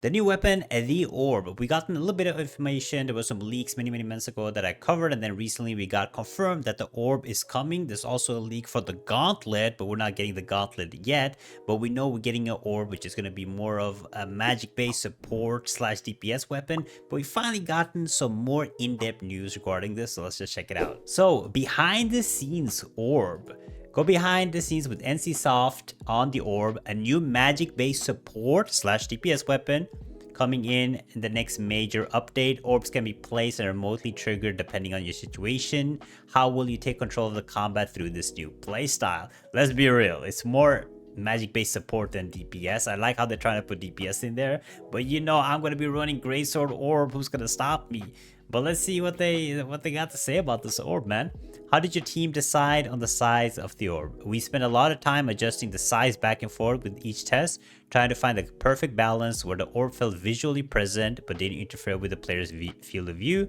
The new weapon, the Orb. We got a little bit of information. There was some leaks many months ago that I covered, and then recently we got confirmed that the Orb is coming. There's also a leak for the Gauntlet, but we're not getting the Gauntlet yet. But we know we're getting an Orb, which is going to be more of a magic-based support slash DPS weapon. But we finally gotten some more in-depth news regarding this, so let's just check it out. So, behind the scenes Orb. Go behind the scenes with NCSoft on the Orb, a new magic-based support slash DPS weapon coming in the next major update. Orbs can be placed and remotely triggered depending on your situation. How will you take control of the combat through this new playstyle? Let's be real, it's more magic-based support than DPS. I like how they're trying to put DPS in there, but you know I'm going to be running Greatsword Orb. Who's going to stop me? But let's see what they got to say about this Orb, man. How did your team decide on the size of the Orb? We spent a lot of time adjusting the size back and forth with each test, trying to find the perfect balance where the Orb felt visually present but didn't interfere with the player's field of view.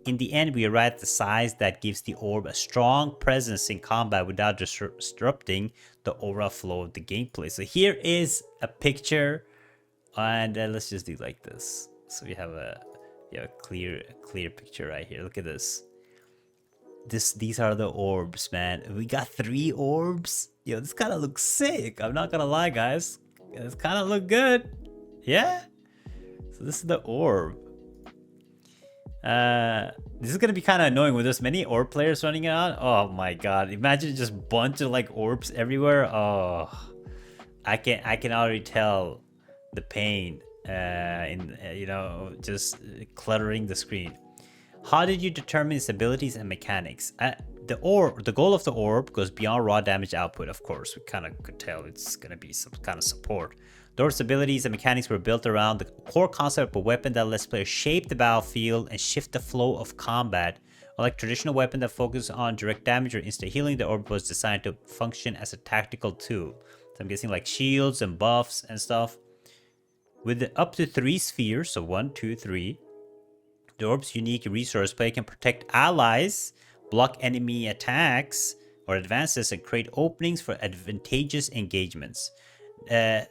In the end, we arrived at the size that gives the Orb a strong presence in combat without disrupting the overall flow of the gameplay. So here is a picture, and let's just do like this. So we have a clear picture right here. Look at this. These are the Orbs, man. We got 3 Orbs. Yo, this kind of looks sick. I'm not gonna lie, guys. This kind of look good. Yeah. So this is the Orb. This is gonna be kind of annoying with this many Orb players running out. Oh my god! Imagine just bunch of like Orbs everywhere. Oh, I can already tell the pain in just cluttering the screen. How did you determine its abilities and mechanics? The goal of the Orb goes beyond raw damage output, of course. We kind of could tell it's going to be some kind of support. The Orb's abilities and mechanics were built around the core concept of a weapon that lets players shape the battlefield and shift the flow of combat. Unlike traditional weapon that focuses on direct damage or instant healing, the Orb was designed to function as a tactical tool. So I'm guessing like shields and buffs and stuff. With up to 3 spheres, so 1, 2, 3, the Orb's unique resource play can protect allies, block enemy attacks or advances, and create openings for advantageous engagements.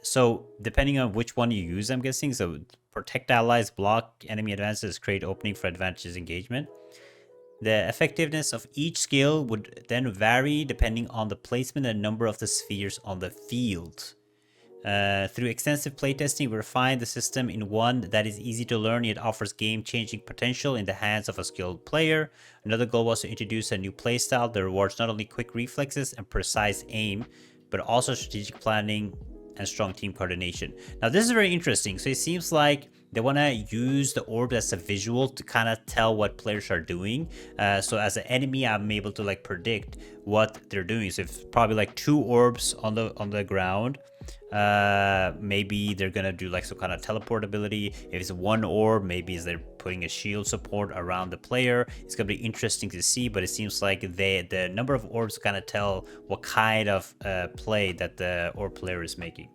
So depending on which one you use, I'm guessing, so protect allies, block enemy advances, create opening for advantageous engagement. The effectiveness of each skill would then vary depending on the placement and number of the spheres on the field. Through extensive playtesting, we refined the system in one that is easy to learn yet offers game-changing potential in the hands of a skilled player. Another goal was to introduce a new playstyle that rewards not only quick reflexes and precise aim, but also strategic planning and strong team coordination. Now, this is very interesting. So it seems like they want to use the Orb as a visual to kind of tell what players are doing. So as an enemy, I'm able to like predict what they're doing. So if probably like 2 Orbs on the ground, maybe they're gonna do like some kind of teleport ability. If it's 1 Orb, maybe they're putting a shield support around the player. It's gonna be interesting to see, but it seems like the number of Orbs kind of tell what kind of play that the Orb player is making.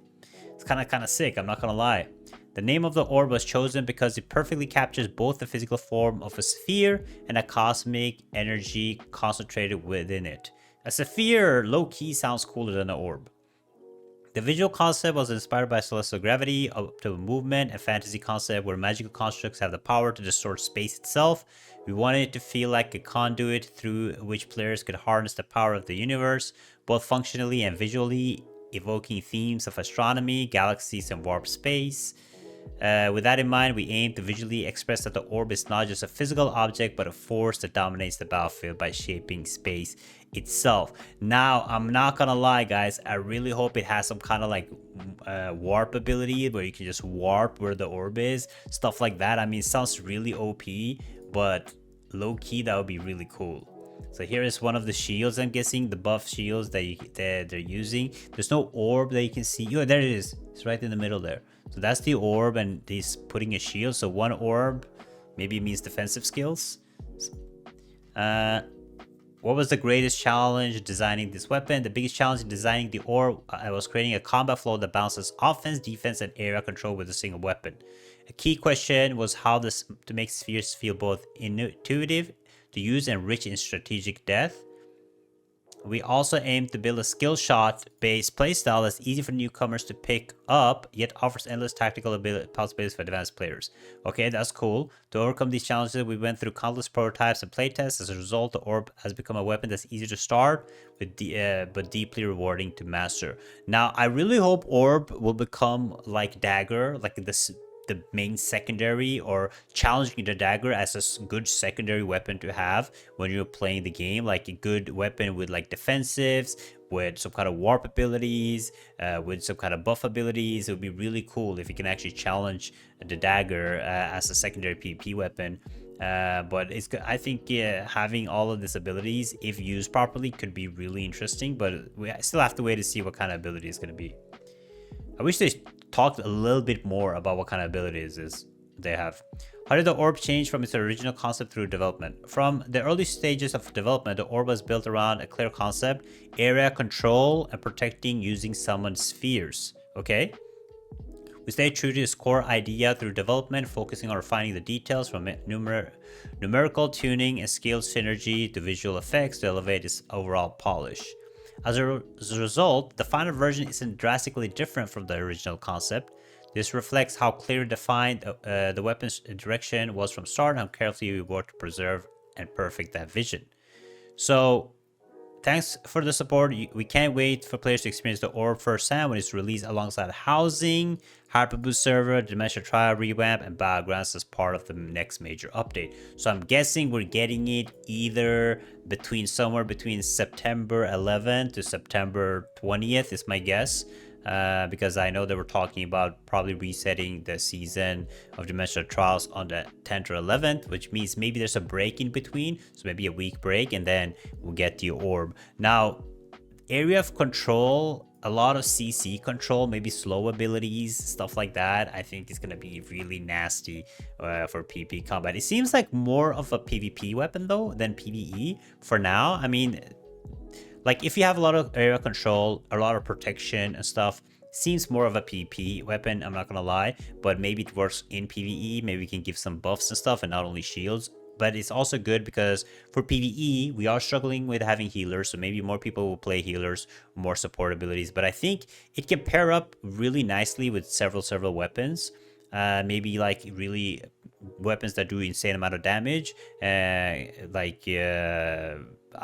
It's kind of sick, I'm not gonna lie. The name of the Orb was chosen because it perfectly captures both the physical form of a sphere and a cosmic energy concentrated within it. A sphere low-key sounds cooler than an Orb. The visual concept was inspired by celestial gravity, optimal movement, and fantasy concept where magical constructs have the power to distort space itself. We wanted it to feel like a conduit through which players could harness the power of the universe, both functionally and visually, evoking themes of astronomy, galaxies, and warp space. With that in mind, we aim to visually express that the Orb is not just a physical object, but a force that dominates the battlefield by shaping space itself. Now, I'm not gonna lie, guys, I really hope it has some kind of like warp ability where you can just warp where the Orb is, stuff like that. I mean, it sounds really OP, but low-key, that would be really cool. So here is one of the shields, I'm guessing, the buff shields that they're using. There's no Orb that you can see. Oh, there it is. It's right in the middle there. So that's the Orb, and he's putting a shield. So 1 Orb maybe means defensive skills. What was the greatest challenge designing this weapon? The biggest challenge in designing the Orb was creating a combat flow that balances offense, defense, and area control with a single weapon. A key question was how to make spheres feel both intuitive to use and rich in strategic depth. We also aim to build a skill shot-based playstyle that's easy for newcomers to pick up, yet offers endless tactical possibilities for advanced players. Okay, that's cool. To overcome these challenges, we went through countless prototypes and playtests. As a result, the orb has become a weapon that's easy to start, but deeply rewarding to master. Now, I really hope orb will become like dagger, like the main secondary, or challenging the dagger as a good secondary weapon to have when you're playing the game, like a good weapon with like defensives, with some kind of warp abilities, with some kind of buff abilities. It would be really cool if you can actually challenge the dagger as a secondary PvP weapon. But I think having all of these abilities, if used properly, could be really interesting, but we still have to wait to see what kind of ability it's going to be. I wish they talked a little bit more about what kind of abilities they have. How did the orb change from its original concept through development? From the early stages of development, the orb was built around a clear concept: area control and protecting using summoned spheres. Okay? We stayed true to its core idea through development, focusing on refining the details from numerical tuning and scale synergy to visual effects to elevate its overall polish. As a result, the final version isn't drastically different from the original concept. This reflects how clearly defined the weapon's direction was from start and how carefully we worked to preserve and perfect that vision. So, thanks for the support. We can't wait for players to experience the orb firsthand when it's released alongside Housing, Hyperboost Server, Dimension Trial Revamp, and Battlegrounds as part of the next major update. So I'm guessing we're getting it either somewhere between September 11th to September 20th is my guess. Because I know they were talking about probably resetting the season of Dimensional Trials on the 10th or 11th, which means maybe there's a break in between, so maybe a week break, and then we'll get the orb. Now, area of control, a lot of CC control, maybe slow abilities, stuff like that. I think it's gonna be really nasty for PvP combat. It seems like more of a PvP weapon though than PvE for now. I mean, like if you have a lot of area control, a lot of protection and stuff, seems more of a PvP weapon, I'm not gonna lie, but maybe it works in PvE. Maybe we can give some buffs and stuff and not only shields. But it's also good because for PvE, we are struggling with having healers, so maybe more people will play healers, more support abilities. But I think it can pair up really nicely with several weapons. Maybe like really weapons that do insane amount of damage. I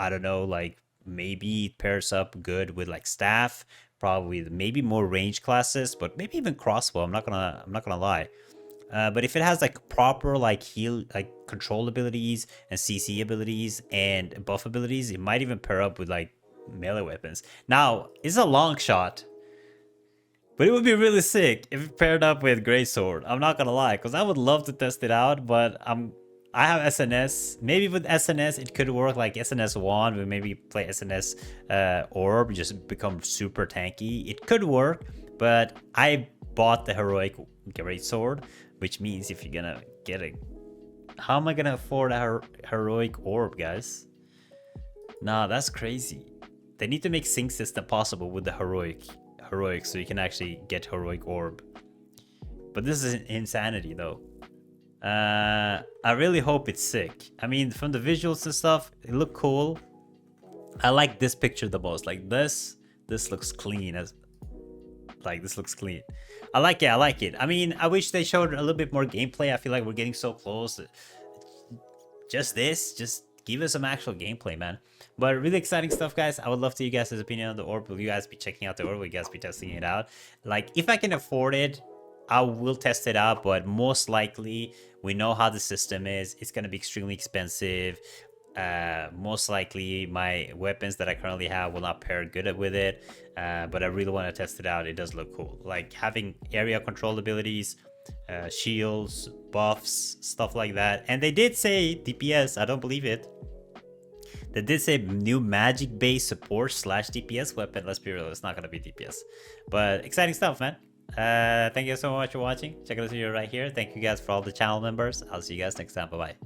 don't know, like maybe it pairs up good with like staff, probably maybe more range classes, but maybe even crossbow. I'm not gonna lie. But if it has like proper like heal, like control abilities and CC abilities and buff abilities, it might even pair up with like melee weapons. Now, it's a long shot, but it would be really sick if it paired up with Greatsword. I'm not gonna lie, because I would love to test it out, but I have SNS. Maybe with SNS it could work like SNS 1. We maybe play SNS Orb, just become super tanky. It could work, but I bought the heroic Greatsword, which means if you're gonna get it, how am I gonna afford a heroic orb, guys? Nah, that's crazy. They need to make sync system possible with the heroic so you can actually get heroic orb. But this is insanity though. I really hope it's sick. I mean, from the visuals and stuff, it look cool. I like this picture the most. Like this looks clean as. Like this looks clean. I like it. I mean, I wish they showed a little bit more gameplay. I feel like we're getting so close. Just give us some actual gameplay, man. But really exciting stuff, guys. I would love to hear you guys' opinion on the orb. Will you guys be checking out the orb? Will you guys be testing it out? Like, if I can afford it, I will test it out, but most likely we know how the system is. It's going to be extremely expensive. Most likely my weapons that I currently have will not pair good with it, but I really want to test it out. It does look cool, like having area control abilities, shields, buffs, stuff like that. And they did say DPS. I don't believe it. They did say new magic based support / DPS weapon. Let's be real, it's not gonna be DPS, but exciting stuff, man. Thank you so much for watching. Check out this video right here. Thank you guys for all the channel members. I'll see you guys next time. Bye bye.